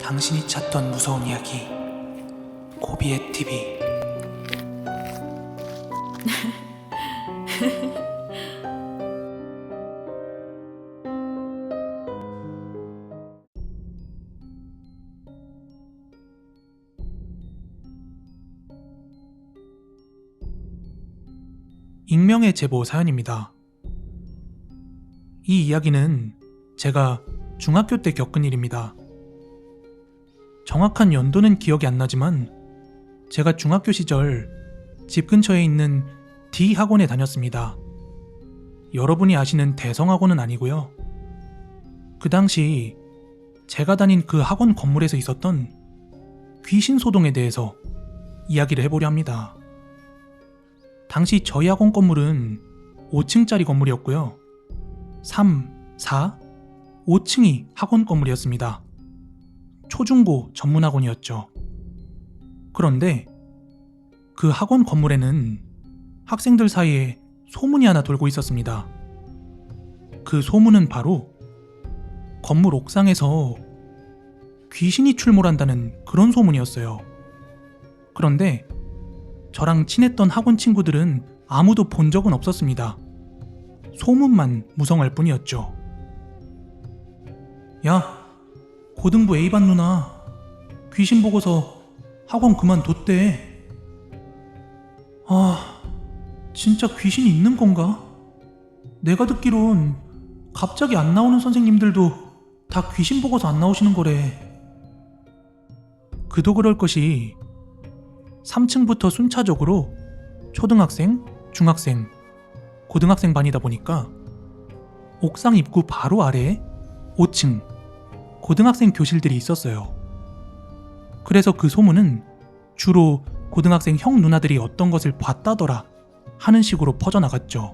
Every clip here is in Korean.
당신이 찾던 무서운 이야기 고비의 TV. 익명의 제보 사연입니다. 이 이야기는 제가 중학교 때 겪은 일입니다. 정확한 연도는 기억이 안 나지만 제가 중학교 시절 집 근처에 있는 D 학원에 다녔습니다. 여러분이 아시는 대성학원은 아니고요. 그 당시 제가 다닌 그 학원 건물에서 있었던 귀신 소동에 대해서 이야기를 해보려 합니다. 당시 저희 학원 건물은 5층짜리 건물이었고요. 3, 4, 5층이 학원 건물이었습니다. 초중고 전문학원이었죠. 그런데 그 학원 건물에는 학생들 사이에 소문이 하나 돌고 있었습니다. 그 소문은 바로 건물 옥상에서 귀신이 출몰한다는 그런 소문이었어요. 그런데 저랑 친했던 학원 친구들은 아무도 본 적은 없었습니다. 소문만 무성할 뿐이었죠. 야, 고등부 A반 누나 귀신 보고서 학원 그만뒀대. 아, 진짜 귀신이 있는 건가? 내가 듣기론 갑자기 안 나오는 선생님들도 다 귀신 보고서 안 나오시는 거래. 그도 그럴 것이 3층부터 순차적으로 초등학생, 중학생, 고등학생 반이다 보니까 옥상 입구 바로 아래에 5층 고등학생 교실들이 있었어요. 그래서 그 소문은 주로 고등학생 형 누나들이 어떤 것을 봤다더라 하는 식으로 퍼져나갔죠.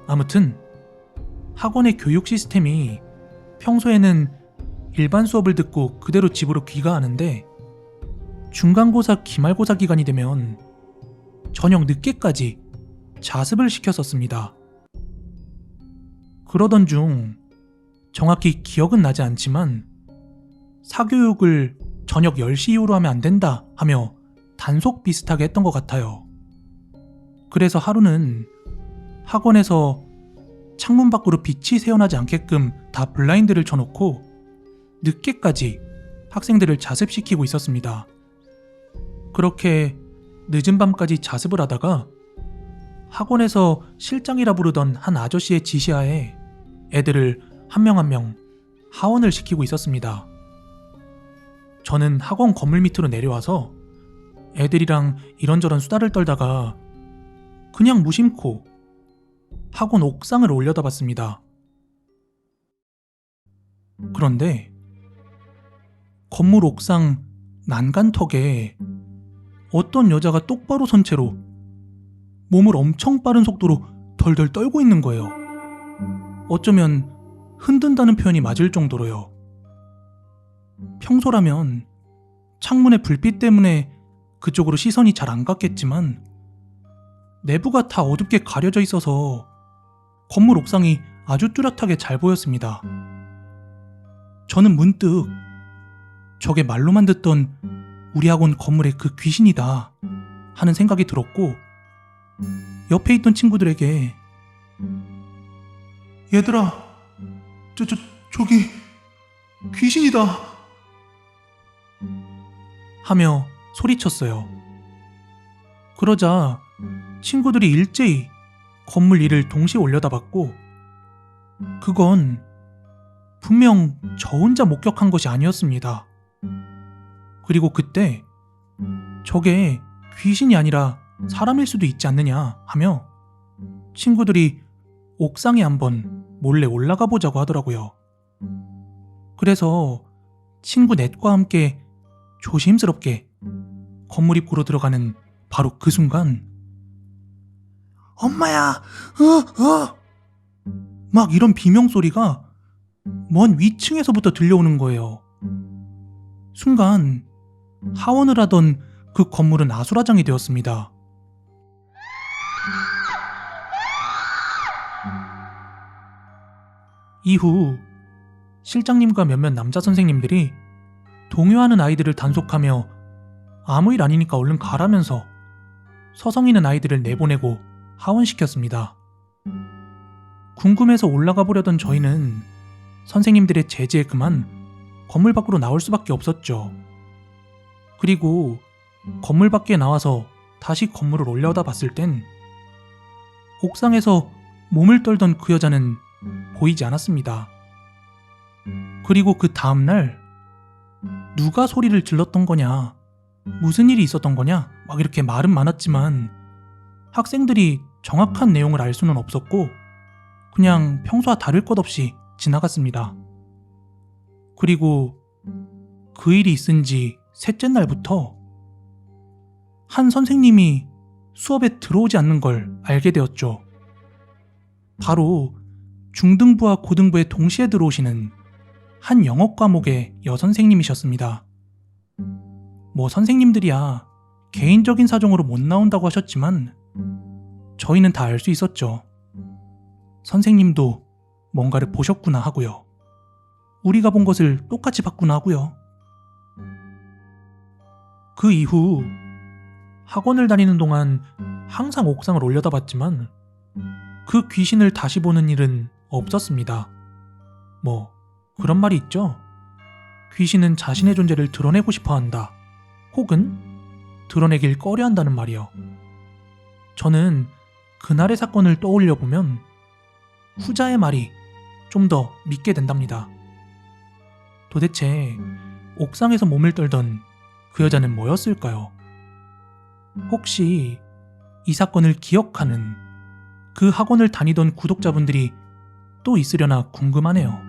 아무튼 학원의 교육 시스템이 평소에는 일반 수업을 듣고 그대로 집으로 귀가하는데 중간고사, 기말고사 기간이 되면 저녁 늦게까지 자습을 시켰었습니다. 그러던 중 정확히 기억은 나지 않지만 사교육을 저녁 10시 이후로 하면 안 된다 하며 단속 비슷하게 했던 것 같아요. 그래서 하루는 학원에서 창문 밖으로 빛이 새어나지 않게끔 다 블라인드를 쳐놓고 늦게까지 학생들을 자습시키고 있었습니다. 그렇게 늦은 밤까지 자습을 하다가 학원에서 실장이라 부르던 한 아저씨의 지시하에 애들을 한 명 한 명 하원을 시키고 있었습니다. 저는 학원 건물 밑으로 내려와서 애들이랑 이런저런 수다를 떨다가 그냥 무심코 학원 옥상을 올려다봤습니다. 그런데 건물 옥상 난간턱에 어떤 여자가 똑바로 선 채로 몸을 엄청 빠른 속도로 덜덜 떨고 있는 거예요. 어쩌면 흔든다는 표현이 맞을 정도로요. 평소라면 창문의 불빛 때문에 그쪽으로 시선이 잘 안 갔겠지만 내부가 다 어둡게 가려져 있어서 건물 옥상이 아주 뚜렷하게 잘 보였습니다. 저는 문득 저게 말로만 듣던 우리 학원 건물의 그 귀신이다 하는 생각이 들었고 옆에 있던 친구들에게 얘들아, 저기 귀신이다 하며 소리쳤어요. 그러자 친구들이 일제히 건물 위를 동시에 올려다봤고 그건 분명 저 혼자 목격한 것이 아니었습니다. 그리고 그때 저게 귀신이 아니라 사람일 수도 있지 않느냐 하며 친구들이 옥상에 한번 몰래 올라가 보자고 하더라고요. 그래서 친구 넷과 함께 조심스럽게 건물 입구로 들어가는 바로 그 순간 엄마야! 막 이런 비명소리가 먼 위층에서부터 들려오는 거예요. 순간 하원을 하던 그 건물은 아수라장이 되었습니다. 이후 실장님과 몇몇 남자 선생님들이 동요하는 아이들을 단속하며 아무 일 아니니까 얼른 가라면서 서성이는 아이들을 내보내고 하원시켰습니다. 궁금해서 올라가 보려던 저희는 선생님들의 제지에 그만 건물 밖으로 나올 수밖에 없었죠. 그리고 건물 밖에 나와서 다시 건물을 올려다 봤을 땐 옥상에서 몸을 떨던 그 여자는 보이지 않았습니다. 그리고 그 다음날 누가 소리를 질렀던 거냐, 무슨 일이 있었던 거냐 막 이렇게 말은 많았지만 학생들이 정확한 내용을 알 수는 없었고 그냥 평소와 다를 것 없이 지나갔습니다. 그리고 그 일이 있은 지 셋째 날부터 한 선생님이 수업에 들어오지 않는 걸 알게 되었죠. 바로 중등부와 고등부에 동시에 들어오시는 한 영어 과목의 여선생님이셨습니다. 뭐 선생님들이야 개인적인 사정으로 못 나온다고 하셨지만 저희는 다 알 수 있었죠. 선생님도 뭔가를 보셨구나 하고요. 우리가 본 것을 똑같이 봤구나 하고요. 그 이후 학원을 다니는 동안 항상 옥상을 올려다봤지만 그 귀신을 다시 보는 일은 없었습니다. 뭐 그런 말이 있죠. 귀신은 자신의 존재를 드러내고 싶어 한다. 혹은 드러내길 꺼려 한다는 말이요. 저는 그날의 사건을 떠올려 보면 후자의 말이 좀 더 믿게 된답니다. 도대체 옥상에서 몸을 떨던 그 여자는 뭐였을까요? 혹시 이 사건을 기억하는 그 학원을 다니던 구독자분들이 또 있으려나 궁금하네요.